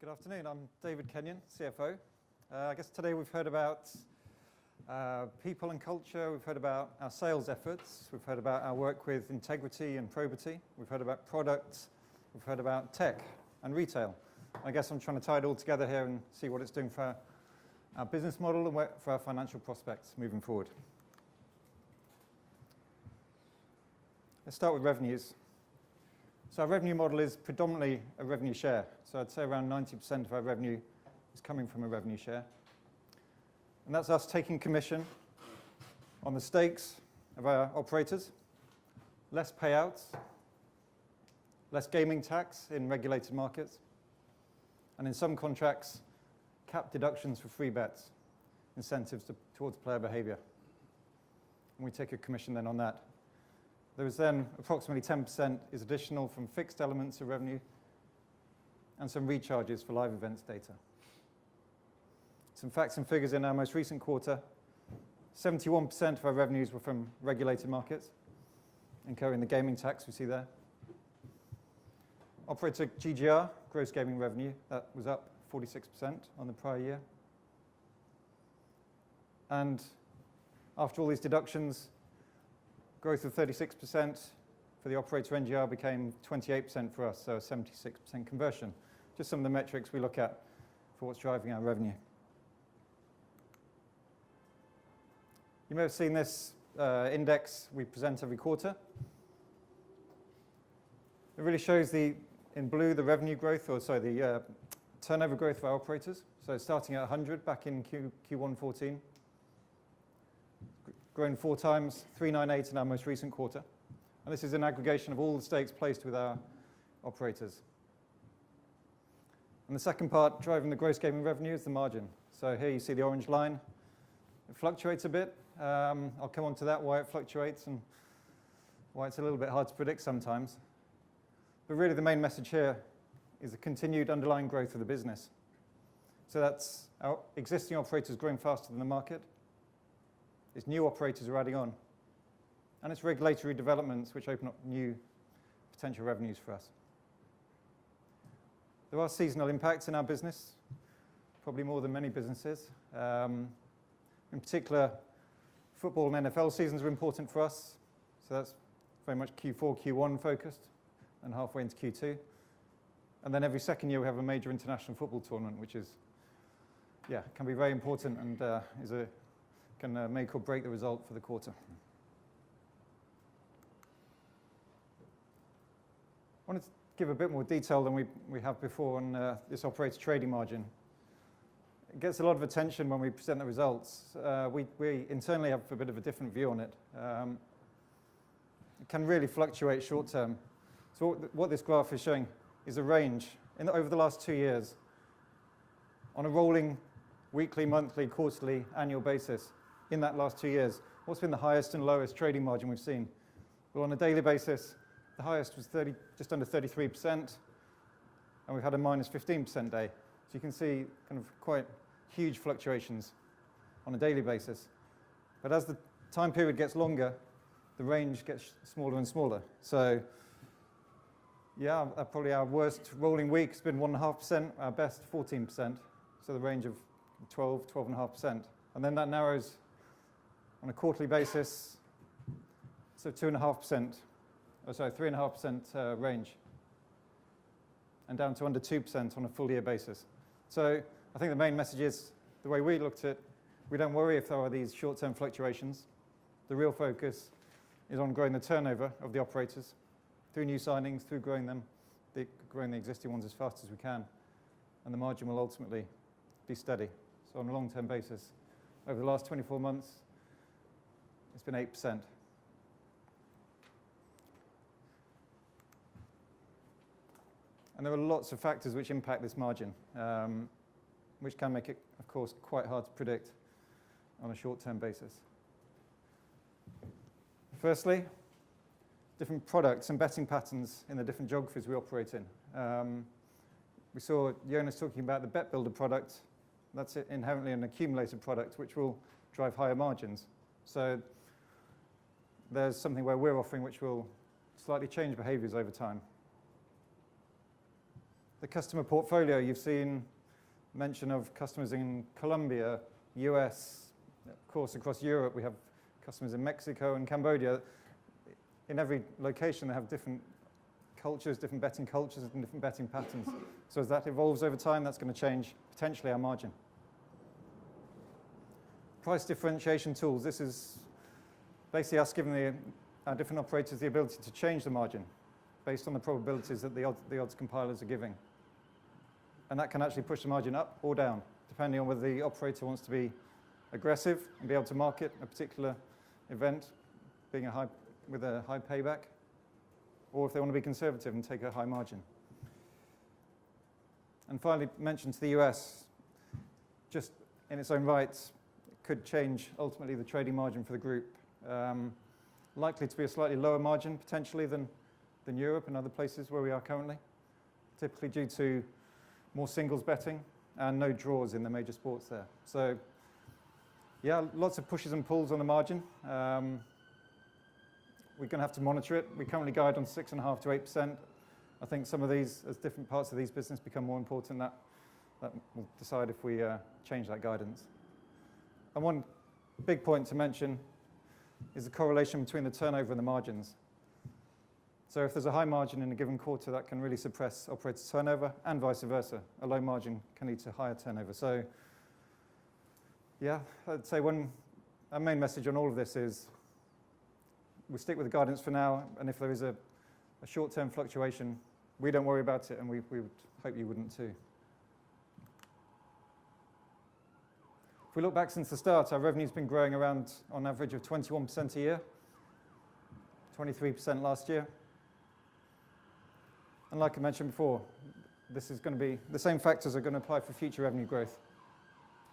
Good afternoon. I'm David Kenyon, CFO. I guess today we've heard about people and culture. We've heard about our sales efforts. We've heard about our work with integrity and probity. We've heard about products. We've heard about tech and retail. I guess I'm trying to tie it all together here and see what it's doing for our business model and for our financial prospects moving forward. Let's start with revenues. So our revenue model is predominantly a revenue share. So I'd say around 90% of our revenue is coming from a revenue share. And that's us taking commission on the stakes of our operators, less payouts, less gaming tax in regulated markets, and in some contracts, cap deductions for free bets, incentives towards player behavior. And we take a commission then on that. There is then approximately 10% is additional from fixed elements of revenue and some recharges for live events data. Some facts and figures in our most recent quarter. 71% of our revenues were from regulated markets, incurring the gaming tax we see there. Operator GGR, gross gaming revenue, that was up 46% on the prior year. And after all these deductions, growth of 36% for the operator NGR became 28% for us, so a 76% conversion. Just some of the metrics we look at for what's driving our revenue. You may have seen this index we present every quarter. It really shows in blue the revenue growth, the turnover growth of our operators. So starting at 100 back in Q1 14. Grown 4 times, 398 in our most recent quarter. And this is an aggregation of all the stakes placed with our operators. And the second part, driving the gross gaming revenue, is the margin. So here you see the orange line. It fluctuates a bit. I'll come on to that, why it fluctuates and why it's a little bit hard to predict sometimes. But really the main message here is the continued underlying growth of the business. So that's our existing operators growing faster than the market. It's new operators are adding on. And it's regulatory developments which open up new potential revenues for us. There are seasonal impacts in our business, probably more than many businesses. In particular, football and NFL seasons are important for us. So that's very much Q4, Q1 focused and halfway into Q2. And then every second year we have a major international football tournament, which is, can be very important and can make or break the result for the quarter. I wanted to give a bit more detail than we have before on this operator trading margin. It gets a lot of attention when we present the results. We internally have a bit of a different view on it. It can really fluctuate short term. So what this graph is showing is a range over the last 2 years on a rolling weekly, monthly, quarterly, annual basis. In that last 2 years, what's been the highest and lowest trading margin we've seen? Well, on a daily basis, the highest was just under 33%, and we've had a minus 15% day. So you can see kind of quite huge fluctuations on a daily basis. But as the time period gets longer, the range gets smaller and smaller. So probably our worst rolling week has been 1.5%, our best 14%, so the range of 12.5%. And then that narrows on a quarterly basis, so 3.5% range, and down to under 2% on a full year basis. So I think the main message is, the way we looked at it, we don't worry if there are these short-term fluctuations. The real focus is on growing the turnover of the operators through new signings, through growing the existing ones as fast as we can, and the margin will ultimately be steady. So on a long-term basis, over the last 24 months, it's been 8%. And there are lots of factors which impact this margin, which can make it, of course, quite hard to predict on a short-term basis. Firstly, different products and betting patterns in the different geographies we operate in. We saw Jonas talking about the Bet Builder product. That's inherently an accumulated product, which will drive higher margins. So there's something where we're offering which will slightly change behaviors over time. The customer portfolio, you've seen mention of customers in Colombia, US, of course across Europe we have customers in Mexico and Cambodia. In every location they have different cultures, different betting cultures and different betting patterns. So as that evolves over time, that's going to change potentially our margin. Price differentiation tools. This is basically us giving our different operators the ability to change the margin based on the probabilities that the odds compilers are giving. And that can actually push the margin up or down, depending on whether the operator wants to be aggressive and be able to market a particular event with a high payback, or if they want to be conservative and take a high margin. And finally, mention to the US, just in its own right, could change ultimately the trading margin for the group. Likely to be a slightly lower margin potentially than Europe and other places where we are currently, typically due to more singles betting and no draws in the major sports there. So yeah, lots of pushes and pulls on the margin. We're going to have to monitor it. We currently guide on 6.5% to 8%. I think some of these, as different parts of these business become more important, that will decide if we change that guidance. And one big point to mention is the correlation between the turnover and the margins. So if there's a high margin in a given quarter, that can really suppress operator turnover, and vice versa. A low margin can lead to higher turnover. So yeah, I'd say our main message on all of this is we stick with the guidance for now, and if there is a short-term fluctuation, we don't worry about it, and we would hope you wouldn't too. If we look back since the start, our revenue's been growing around, on average, of 21% a year, 23% last year. And like I mentioned before, this is going to be, the same factors are going to apply for future revenue growth.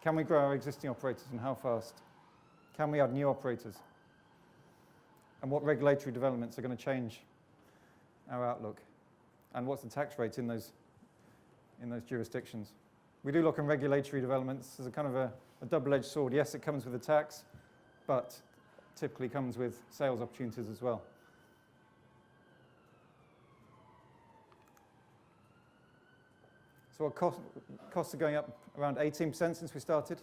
Can we grow our existing operators, and how fast? Can we add new operators? And what regulatory developments are going to change our outlook? And what's the tax rate in those jurisdictions? We do look on regulatory developments as a kind of a double-edged sword. Yes, it comes with a tax, but typically comes with sales opportunities as well. So our costs are going up around 18% since we started.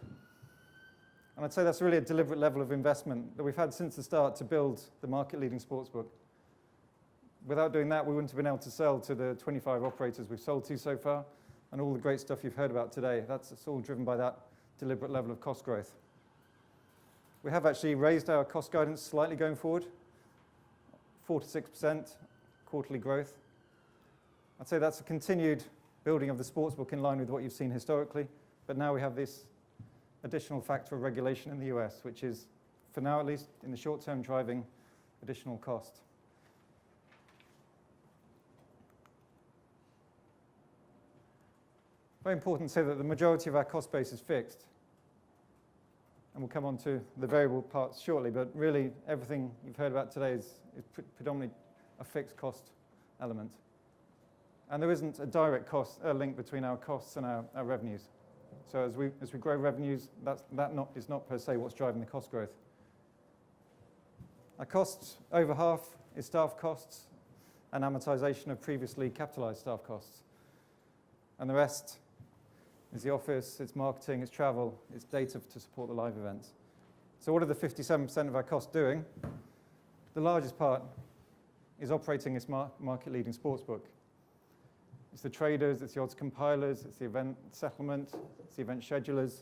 And I'd say that's really a deliberate level of investment that we've had since the start to build the market-leading sportsbook. Without doing that, we wouldn't have been able to sell to the 25 operators we've sold to so far, and all the great stuff you've heard about today. It's all driven by that deliberate level of cost growth. We have actually raised our cost guidance slightly going forward, 4 to 6% quarterly growth. I'd say that's a continued building of the sportsbook in line with what you've seen historically, but now we have this additional factor of regulation in the US, which is, for now at least, in the short term, driving additional cost. Very important to say that the majority of our cost base is fixed. And we'll come on to the variable parts shortly, but really everything you've heard about today is predominantly a fixed cost element. And there isn't a direct link between our costs and our revenues. So as we grow revenues, is not per se what's driving the cost growth. Our costs, over half, is staff costs and amortization of previously capitalized staff costs. And the rest is the office, it's marketing, it's travel, it's data to support the live events. So what are the 57% of our costs doing? The largest part is operating this market-leading sportsbook. It's the traders, it's the odds compilers, it's the event settlement, it's the event schedulers,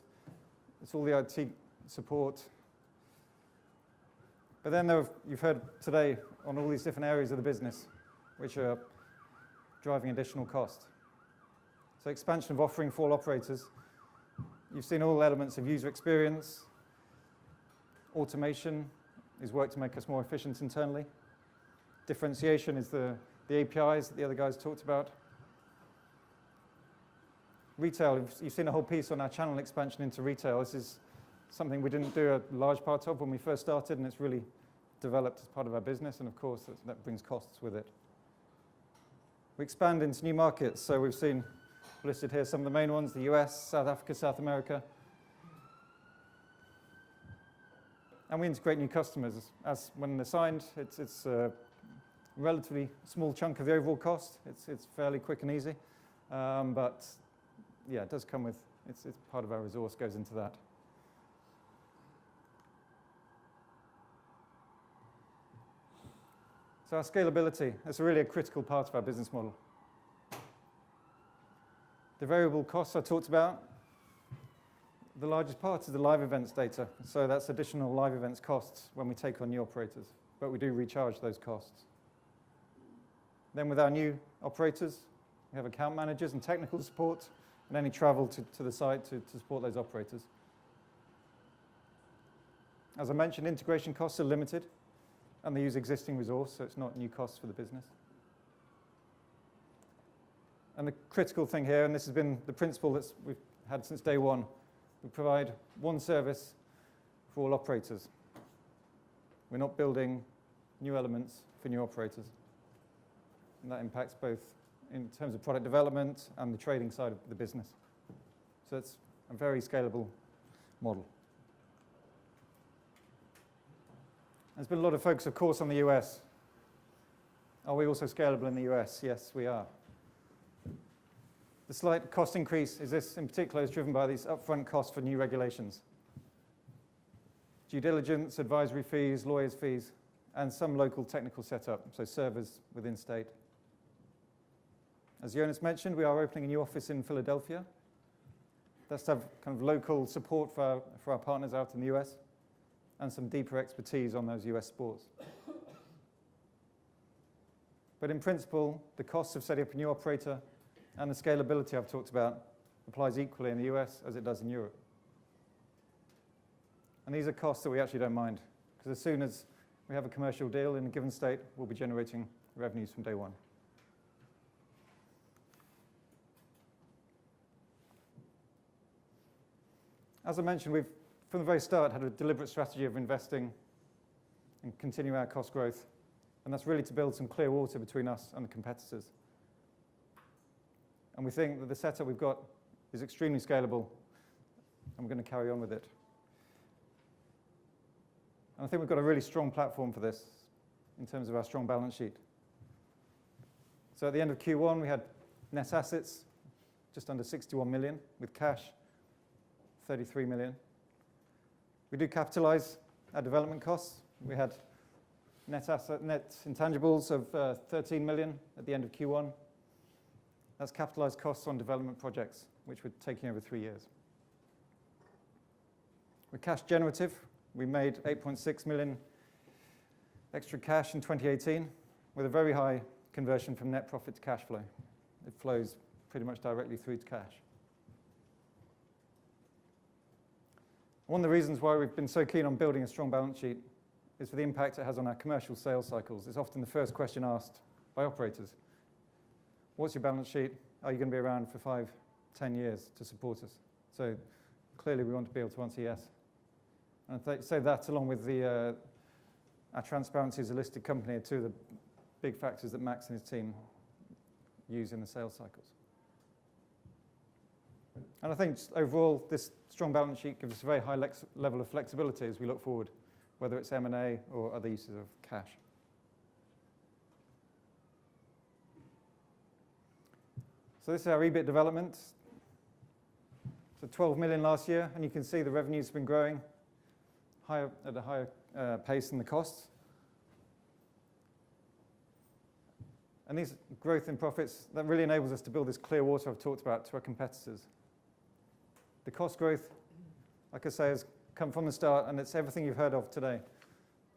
it's all the IT support. But then you've heard today on all these different areas of the business which are driving additional cost. So expansion of offering for all operators. You've seen all elements of user experience. Automation is work to make us more efficient internally. Differentiation is the APIs that the other guys talked about. Retail, you've seen a whole piece on our channel expansion into retail. This is something we didn't do a large part of when we first started, and it's really developed as part of our business, and of course that brings costs with it. We expand into new markets, so we've seen listed here some of the main ones: the US, South Africa, South America. And we integrate new customers. As when they're signed, it's a relatively small chunk of the overall cost. It's fairly quick and easy. But yeah, it does come with, it's part of our resource goes into that. So our scalability, that's really a critical part of our business model. The variable costs I talked about, the largest part is the live events data. So that's additional live events costs when we take on new operators, but we do recharge those costs. Then with our new operators, we have account managers and technical support, and any travel to the site to support those operators. As I mentioned, integration costs are limited, and they use existing resource, so it's not new costs for the business. And the critical thing here, and this has been the principle that we've had since day one, we provide one service for all operators. We're not building new elements for new operators. And that impacts both in terms of product development and the trading side of the business. So it's a very scalable model. There's been a lot of focus, of course, on the US. Are we also scalable in the US? Yes, we are. The slight cost increase is this, in particular, is driven by these upfront costs for new regulations. Due diligence, advisory fees, lawyers' fees, and some local technical setup, so servers within state. As Jonas mentioned, we are opening a new office in Philadelphia. That's to have kind of local support for our partners out in the US and some deeper expertise on those US sports. But in principle, the costs of setting up a new operator and the scalability I've talked about applies equally in the US as it does in Europe. And these are costs that we actually don't mind, because as soon as we have a commercial deal in a given state, we'll be generating revenues from day one. As I mentioned, we've, from the very start, had a deliberate strategy of investing and continue our cost growth. And that's really to build some clear water between us and the competitors. And we think that the setup we've got is extremely scalable, and we're going to carry on with it. And I think we've got a really strong platform for this in terms of our strong balance sheet. So at the end of Q1, we had net assets just under 61 million, with cash 33 million. We do capitalize our development costs. We had net intangibles of 13 million at the end of Q1. That's capitalized costs on development projects, which we're taking over 3 years. We're cash generative. We made 8.6 million extra cash in 2018 with a very high conversion from net profit to cash flow. It flows pretty much directly through to cash. One of the reasons why we've been so keen on building a strong balance sheet is for the impact it has on our commercial sales cycles. It's often the first question asked by operators. What's your balance sheet? Are you going to be around for 5, 10 years to support us? So clearly we want to be able to answer yes. And I'd say that along with our transparency as a listed company are two of the big factors that Max and his team use in the sales cycles. And I think just overall this strong balance sheet gives us a very high level of flexibility as we look forward, whether it's M&A or other uses of cash. So this is our EBIT development. So 12 million last year, and you can see the revenues have been growing at a higher pace than the costs. And these growth in profits, that really enables us to build this clear water I've talked about to our competitors. The cost growth, like I say, has come from the start, and it's everything you've heard of today,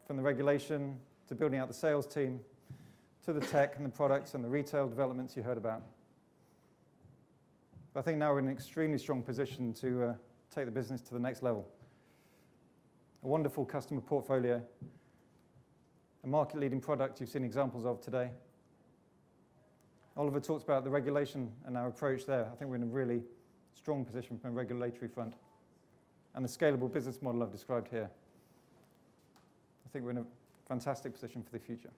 from the regulation to building out the sales team to the tech and the products and the retail developments you heard about. But I think now we're in an extremely strong position to take the business to the next level. A wonderful customer portfolio, a market-leading product you've seen examples of today. Oliver talked about the regulation and our approach there. I think we're in a really strong position from a regulatory front. And the scalable business model I've described here. I think we're in a fantastic position for the future.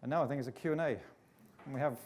And now I think it's a Q&A. And we have